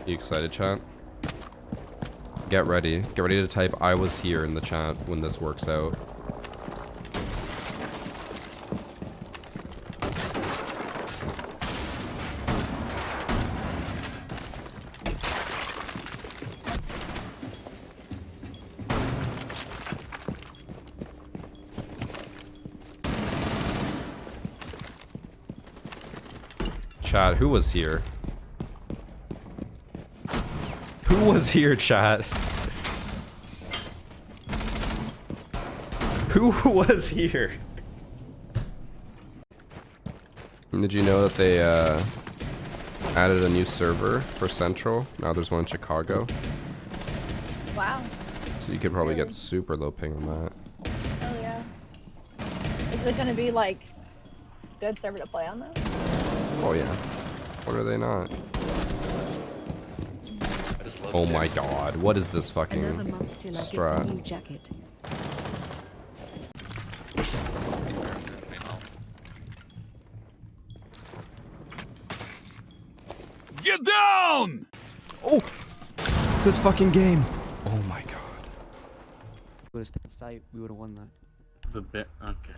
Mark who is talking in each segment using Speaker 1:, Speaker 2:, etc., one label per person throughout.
Speaker 1: You excited, chat? Get ready. Get ready to type "I was here" in the chat when this works out. Chat, who was here? Who was here, chat? Who was here? Did you know that they added a new server for Central? Now there's one in Chicago.
Speaker 2: Wow.
Speaker 1: So you could probably get super low ping on that.
Speaker 2: Oh yeah. Is it gonna be like good server to play on though?
Speaker 1: Oh yeah. What are they not? Oh my god, what is this fucking strat?
Speaker 3: New jacket.
Speaker 4: Get down!
Speaker 1: Oh! This fucking game. Oh my god.
Speaker 5: Would have stayed in sight, we would have won that.
Speaker 6: The bit, okay.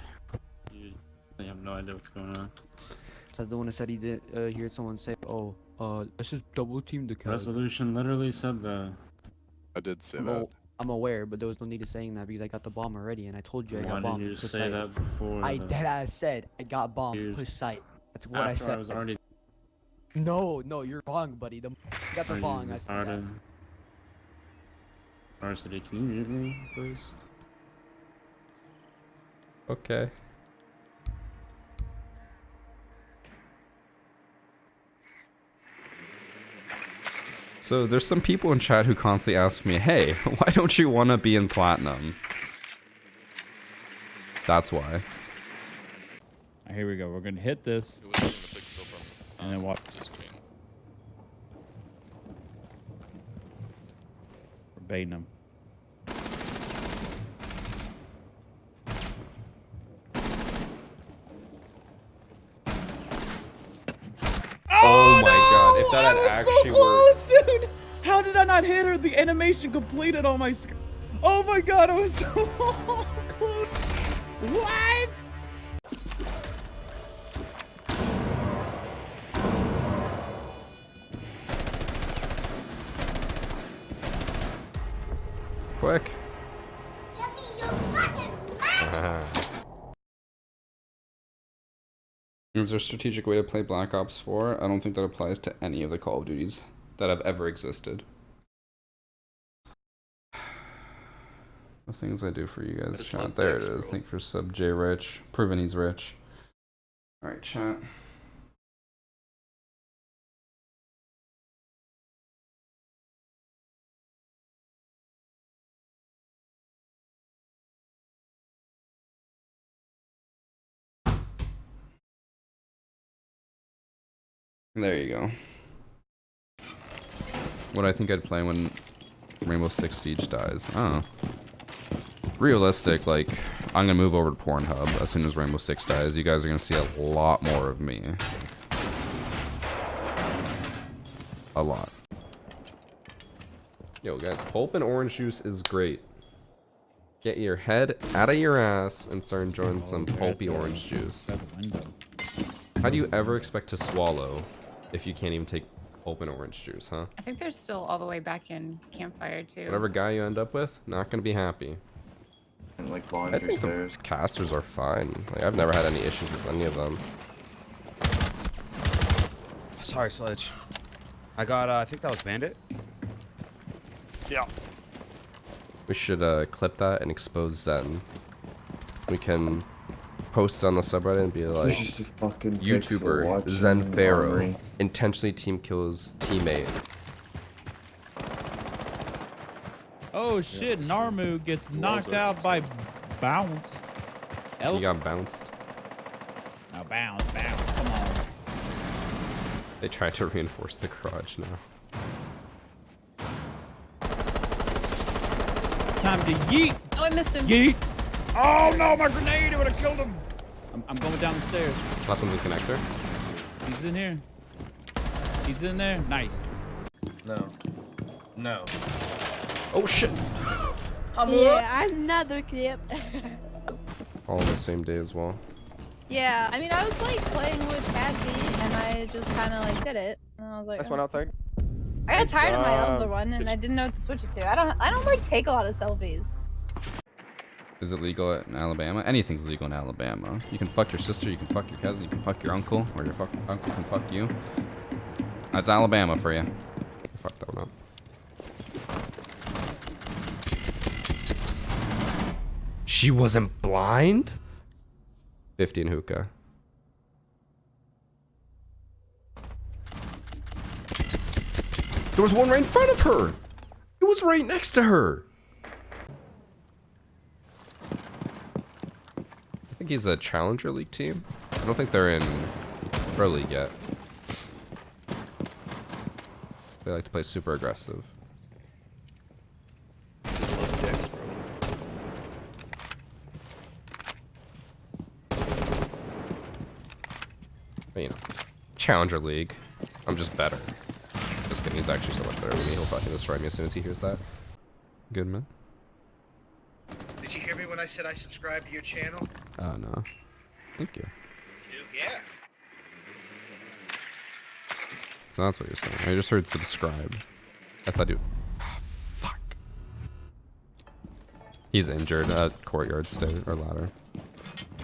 Speaker 6: You have no idea what's going on.
Speaker 5: That's the one that said he did hear someone say, "Oh, let's just double team the cat."
Speaker 6: Resolution literally said that.
Speaker 4: I did say that.
Speaker 5: I'm aware, but there was no need of saying that because I got the bomb already, and I told you I got
Speaker 6: Why
Speaker 5: bombed.
Speaker 6: did you
Speaker 5: Push
Speaker 6: say
Speaker 5: sight.
Speaker 6: that before?
Speaker 5: I deadass said I got bombed. Push sight. That's what I said.
Speaker 6: I was already.
Speaker 5: No, you're wrong, buddy. I got the bomb. I said that.
Speaker 6: Varsity, can you mute me, please?
Speaker 1: Okay. So there's some people in chat who constantly ask me, hey, why don't you want to be in platinum? That's why.
Speaker 7: Here we go. We're gonna hit this, and then what? We're baiting them.
Speaker 1: Oh my god! If that had actually worked,
Speaker 7: Dude, how did I not hit her? The animation completed on my screen. Oh my god, I was so close. What?
Speaker 1: quick. Is there a strategic way to play Black Ops 4? I don't think that applies to any of the Call of Duties that have ever existed. The things I do for you guys, chat. There it is. Thank you for sub J Rich. Proving he's rich. Alright, chat. There you go. What I think I'd play when Rainbow Six Siege dies. Oh. Realistic, like, I'm gonna move over to Pornhub as soon as Rainbow Six dies. You guys are gonna see a lot more of me. A lot. Yo, guys, pulp and orange juice is great. Get your head out of your ass and start enjoying some pulpy orange juice. How do you ever expect to swallow if you can't even take open orange juice, huh?
Speaker 8: I think they're still all the way back in Campfire too.
Speaker 1: Whatever guy you end up with, not gonna be happy.
Speaker 9: And like
Speaker 1: I think the casters are fine. Like, I've never had any issues with any of them.
Speaker 10: Sorry, Sledge. I got, I think that was Bandit.
Speaker 4: Yeah.
Speaker 1: We should clip that and expose Zen. We can post it on the subreddit and be like, YouTuber Zen Pharaoh intentionally team kills teammate.
Speaker 7: Oh shit, Narmu gets knocked out by bounce.
Speaker 1: You got bounced.
Speaker 7: Now bounce, come on.
Speaker 1: They tried to reinforce the garage now.
Speaker 7: Time to yeet.
Speaker 8: Oh, I missed him.
Speaker 7: Yeet. Oh no, my grenade, it would have killed him. I'm going down the stairs.
Speaker 1: Last one's a connector.
Speaker 7: He's in here. He's in there. Nice.
Speaker 3: No. No.
Speaker 1: Oh shit!
Speaker 2: Yeah, another clip.
Speaker 1: All on the same day as well.
Speaker 2: Yeah, I mean, I was like playing with Cassie, and I just kind of like did it. And I was like,
Speaker 9: That's one outside.
Speaker 2: I got tired of my other one, and I didn't know what to switch it to. I don't like take a lot of selfies.
Speaker 1: Is it legal in Alabama? Anything's legal in Alabama. You can fuck your sister, you can fuck your cousin, you can fuck your uncle, or your uncle can fuck you. That's Alabama for you. Fuck that one up. She wasn't blind? 50 in hookah. There was one right in front of her! It was right next to her! I think he's a Challenger League team. I don't think they're in Pro League yet. They like to play super aggressive. But, you know, Challenger League. I'm just better. Just kidding, he's actually so much better than me. He'll fucking destroy me as soon as he hears that. Good, man.
Speaker 11: Did you hear me when I said I subscribed to your channel?
Speaker 1: Oh, no. Thank you.
Speaker 11: Yeah.
Speaker 1: So that's what you're saying. I just heard subscribe. I thought you... Oh, fuck. He's injured at courtyard stair or ladder.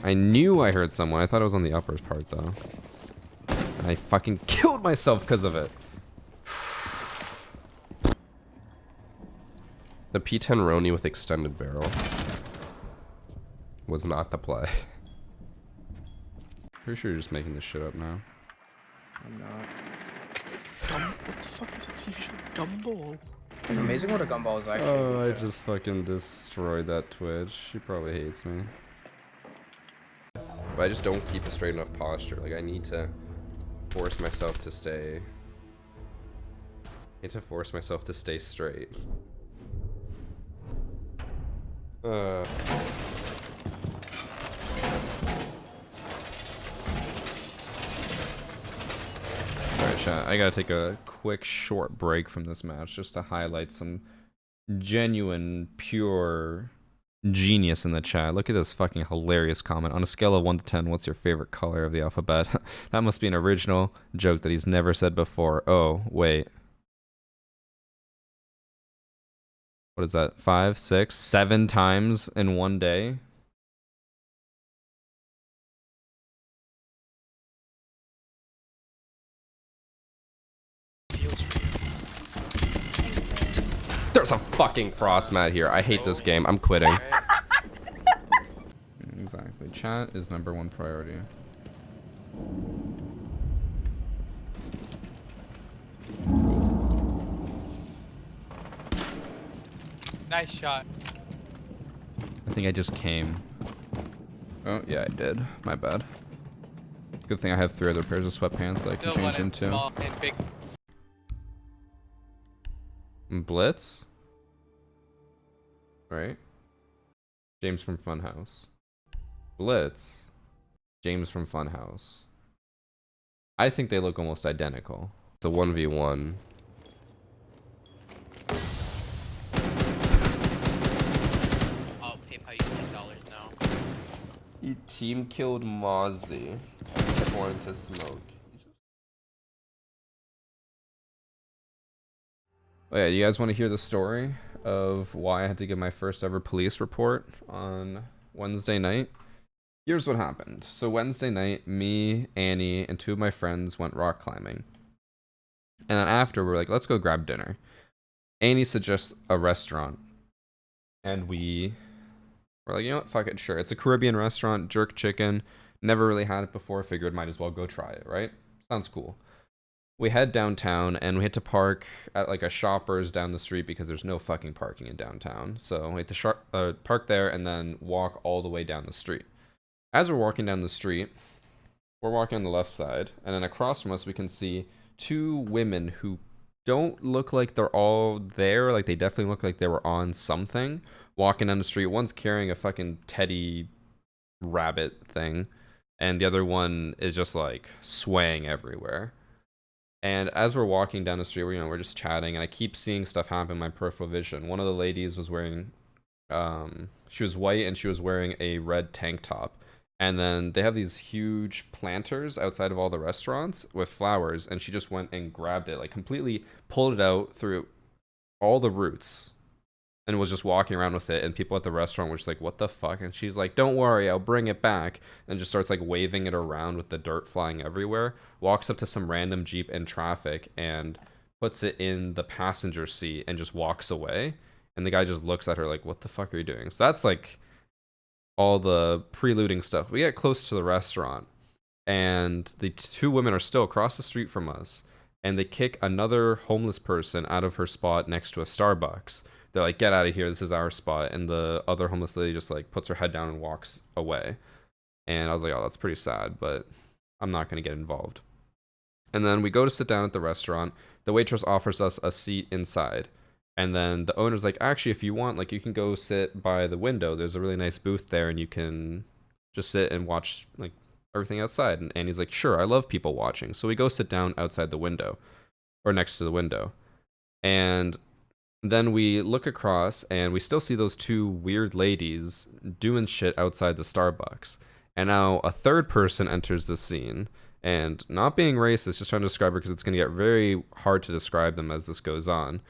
Speaker 1: I knew I heard someone. I thought it was on the uppers part, though. And I fucking killed myself because of it. The P10 Roni with extended barrel was not the play. Pretty sure you're just making this shit up now.
Speaker 9: I'm not.
Speaker 3: What the fuck is a TV show? Gumball.
Speaker 9: Amazing what a gumball is actually.
Speaker 1: Oh, I just fucking destroyed that Twitch. She probably hates me. But I just don't keep a straight enough posture. Like, I need to force myself to stay... straight. Sorry, chat. I gotta take a quick short break from this match just to highlight some genuine, pure genius in the chat. Look at this fucking hilarious comment. On a scale of 1 to 10, what's your favorite color of the alphabet? That must be an original joke that he's never said before. Oh, wait. What is that? 5, 6, 7 times in one day? There's a fucking frost mat here. I hate this game. I'm quitting. Exactly. Chat is #1 priority.
Speaker 12: Nice shot.
Speaker 1: I think I just came. Oh, yeah, I did. My bad. Good thing I have 3 other pairs of sweatpants that I can change into.
Speaker 12: Small and big.
Speaker 1: Blitz? Right? James from Funhouse. Blitz? James from Funhouse. I think they look almost identical. It's a 1v1.
Speaker 12: I'll PayPal you $10 now.
Speaker 1: He team killed Mozzie. I just wanted to smoke. Oh yeah, you guys want to hear the story of why I had to give my first ever police report on Wednesday night? Here's what happened. So Wednesday night, me, Annie, and 2 of my friends went rock climbing. And then after, we're like, let's go grab dinner. Annie suggests a restaurant. And we're like, you know what, fuck it, sure. It's a Caribbean restaurant, jerk chicken. Never really had it before, figured might as well go try it, right? Sounds cool. We head downtown, and we had to park at like a Shoppers down the street because there's no fucking parking in downtown. So we had to park there and then walk all the way down the street. As we're walking down the street, we're walking on the left side, and then across from us we can see 2 women who don't look like they're all there. Like, they definitely look like they were on something, walking down the street. One's carrying a fucking teddy rabbit thing, and the other one is just like swaying everywhere. And as we're walking down the street, we're just chatting, and I keep seeing stuff happen in my peripheral vision. One of the ladies was wearing, she was white and she was wearing a red tank top. And then they have these huge planters outside of all the restaurants with flowers, and she just went and grabbed it, like completely pulled it out through all the roots and was just walking around with it. And people at the restaurant were just like, what the fuck? And she's like, don't worry, I'll bring it back. And just starts like waving it around with the dirt flying everywhere. Walks up to some random Jeep in traffic and puts it in the passenger seat and just walks away. And the guy just looks at her like, what the fuck are you doing? So that's like all the preluding stuff. We get close to the restaurant, and the two women are still across the street from us, and they kick another homeless person out of her spot next to a Starbucks. They're like, get out of here, this is our spot. And the other homeless lady just like puts her head down and walks away. And I was like, oh, that's pretty sad, but I'm not going to get involved. And then we go to sit down at the restaurant. The waitress offers us a seat inside. And then the owner's like, actually, if you want, like, you can go sit by the window. There's a really nice booth there, and you can just sit and watch, like, everything outside. And Annie's like, sure, I love people watching. So we go sit down outside the window, or next to the window. And then we look across, and we still see those two weird ladies doing shit outside the Starbucks. And now a third person enters the scene. And not being racist, just trying to describe her because it's going to get very hard to describe them as this goes on.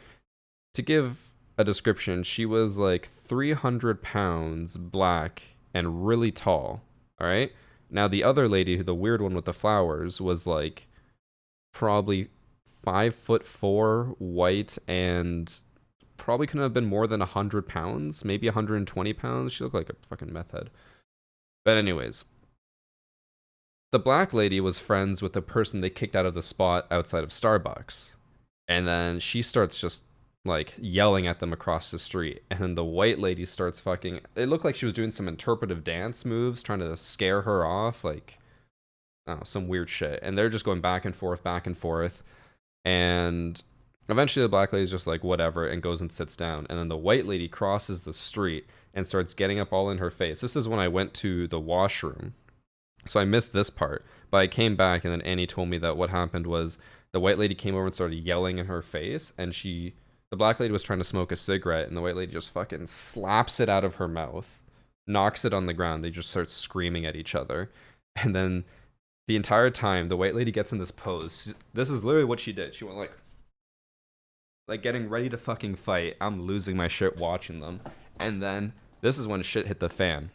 Speaker 1: To give a description, she was like 300 pounds, black, and really tall. All right. Now, the other lady, the weird one with the flowers, was like probably 5'4", white, and probably couldn't have been more than 100 pounds, maybe 120 pounds. She looked like a fucking meth head. But, anyways, the black lady was friends with the person they kicked out of the spot outside of Starbucks. And then she starts just like yelling at them across the street, and then the white lady starts fucking, it looked like she was doing some interpretive dance moves trying to scare her off, like, I don't know, some weird shit. And they're just going back and forth, and eventually the black lady's just like whatever and goes and sits down. And then the white lady crosses the street and starts getting up all in her face. This is when I went to the washroom, so I missed this part, but I came back, and then Annie told me that what happened was the white lady came over and started yelling in her face, and the black lady was trying to smoke a cigarette, and the white lady just fucking slaps it out of her mouth, knocks it on the ground. They just start screaming at each other. And then the entire time, the white lady gets in this pose. This is literally what she did. She went like getting ready to fucking fight. I'm losing my shit watching them. And then this is when shit hit the fan.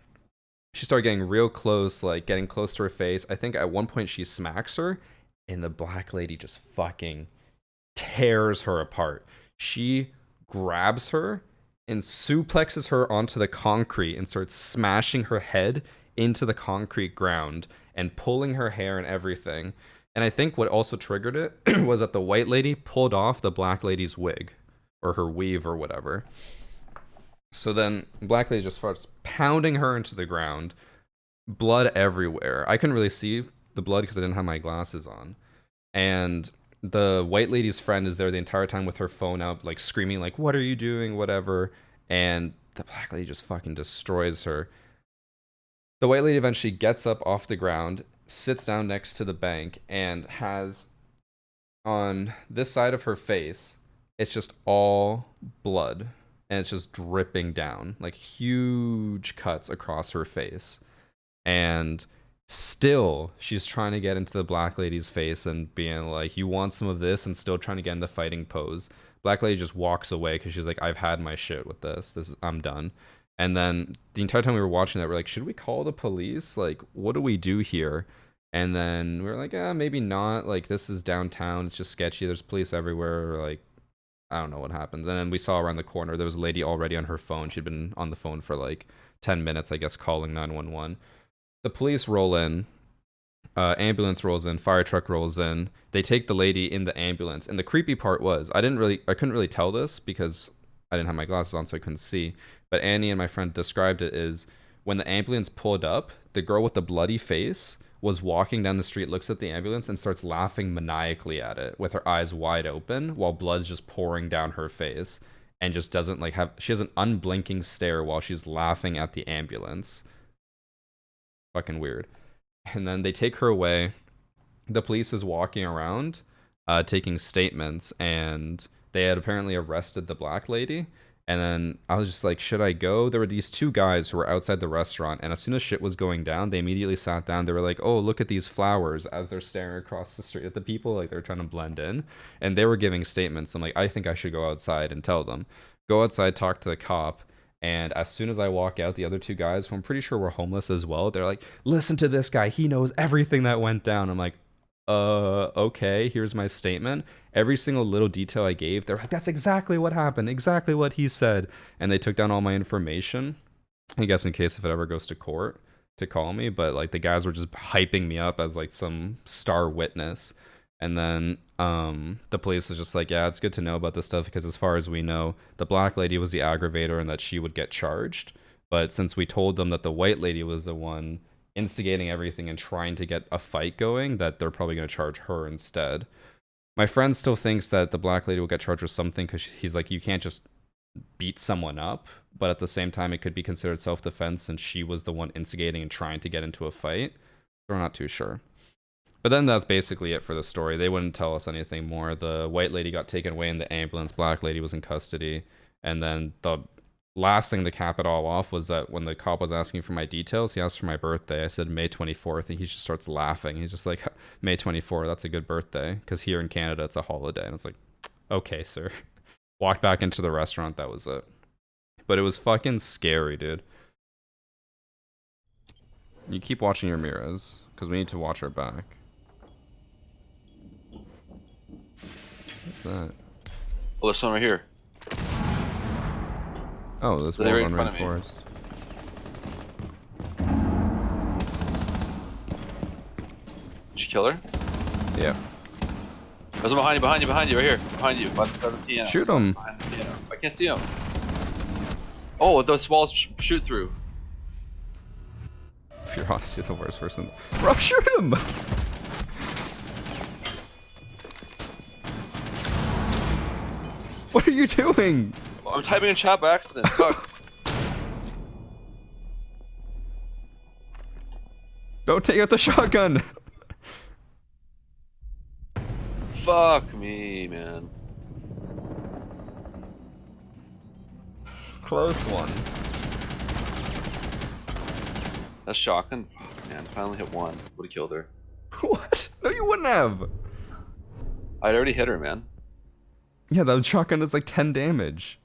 Speaker 1: She started getting real close, like getting close to her face. I think at one point she smacks her, and the black lady just fucking tears her apart. She grabs her and suplexes her onto the concrete and starts smashing her head into the concrete ground and pulling her hair and everything. And I think what also triggered it was that the white lady pulled off the black lady's wig, or her weave or whatever. So then the black lady just starts pounding her into the ground, blood everywhere. I couldn't really see the blood because I didn't have my glasses on. And the white lady's friend is there the entire time with her phone out, like screaming, like, what are you doing, whatever. And the black lady just fucking destroys her. The white lady eventually gets up off the ground, sits down next to the bank, and has on this side of her face, it's just all blood, and it's just dripping down, like huge cuts across her face. And still, she's trying to get into the black lady's face and being like, you want some of this, and still trying to get into fighting pose. Black lady just walks away because she's like, I've had my shit with this. I'm done. And then the entire time we were watching that, we're like, should we call the police? Like, what do we do here? And then we were like, maybe not. Like, this is downtown. It's just sketchy. There's police everywhere. Like, I don't know what happens. And then we saw around the corner, there was a lady already on her phone. She'd been on the phone for like 10 minutes, I guess, calling 911. The police roll in, ambulance rolls in, fire truck rolls in. They take the lady in the ambulance. And the creepy part was, I couldn't really tell this because I didn't have my glasses on, so I couldn't see. But Annie and my friend described it as when the ambulance pulled up, the girl with the bloody face was walking down the street, looks at the ambulance, and starts laughing maniacally at it with her eyes wide open while blood's just pouring down her face, and just doesn't like she has an unblinking stare while she's laughing at the ambulance. Fucking weird. And then they take her away. The police is walking around. taking statements, and they had apparently arrested the black lady. And then I was just like, should I go? There were these two guys who were outside the restaurant, and as soon as shit was going down, they immediately sat down. They were like, oh, look at these flowers, as they're staring across the street at the people, like they're trying to blend in. And they were giving statements. I'm like, I think I should go outside and tell them. Go outside, talk to the cop. And as soon as I walk out, the other two guys, who I'm pretty sure were homeless as well, they're like, listen to this guy. He knows everything that went down. I'm like, okay, here's my statement. Every single little detail I gave, they're like, that's exactly what happened, exactly what he said. And they took down all my information, I guess in case if it ever goes to court, to call me. But like the guys were just hyping me up as like some star witness. And then the police was just like, yeah, it's good to know about this stuff, because as far as we know, the black lady was the aggravator and that she would get charged. But since we told them that the white lady was the one instigating everything and trying to get a fight going, that they're probably going to charge her instead. My friend still thinks that the black lady will get charged with something, because he's like, you can't just beat someone up, but at the same time it could be considered self-defense since she was the one instigating and trying to get into a fight. We're not too sure. But then that's basically it for the story. They wouldn't tell us anything more. The white lady got taken away in the ambulance, black lady was in custody, and then the last thing to cap it all off was that when the cop was asking for my details, he asked for my birthday. I said May 24th, and he just starts laughing. He's just like, May 24th, that's a good birthday, because here in Canada it's a holiday. And it's like, okay, sir. Walked back into the restaurant, that was it. But it was fucking scary, dude. You keep watching your mirrors, because we need to watch our back. What's that?
Speaker 13: Oh, there's someone right here.
Speaker 1: Oh, this
Speaker 13: They're
Speaker 1: wall's
Speaker 13: right in front of me.
Speaker 1: unreinforced.
Speaker 13: Did you kill her?
Speaker 1: Yeah.
Speaker 13: There's one behind you, right here. Behind you, by the piano.
Speaker 1: Shoot him.
Speaker 13: Behind the piano. I can't see him. Oh, those walls shoot through.
Speaker 1: You're honestly the worst person. Bro, shoot him! What are you doing?
Speaker 13: I'm typing in chat by accident. Fuck.
Speaker 1: Don't take out the shotgun!
Speaker 13: Fuck me, man.
Speaker 1: Close one.
Speaker 13: That shotgun, man, finally hit one. Would've killed her.
Speaker 1: What? No, you wouldn't have!
Speaker 13: I'd already hit her, man.
Speaker 1: Yeah, that shotgun is like 10 damage.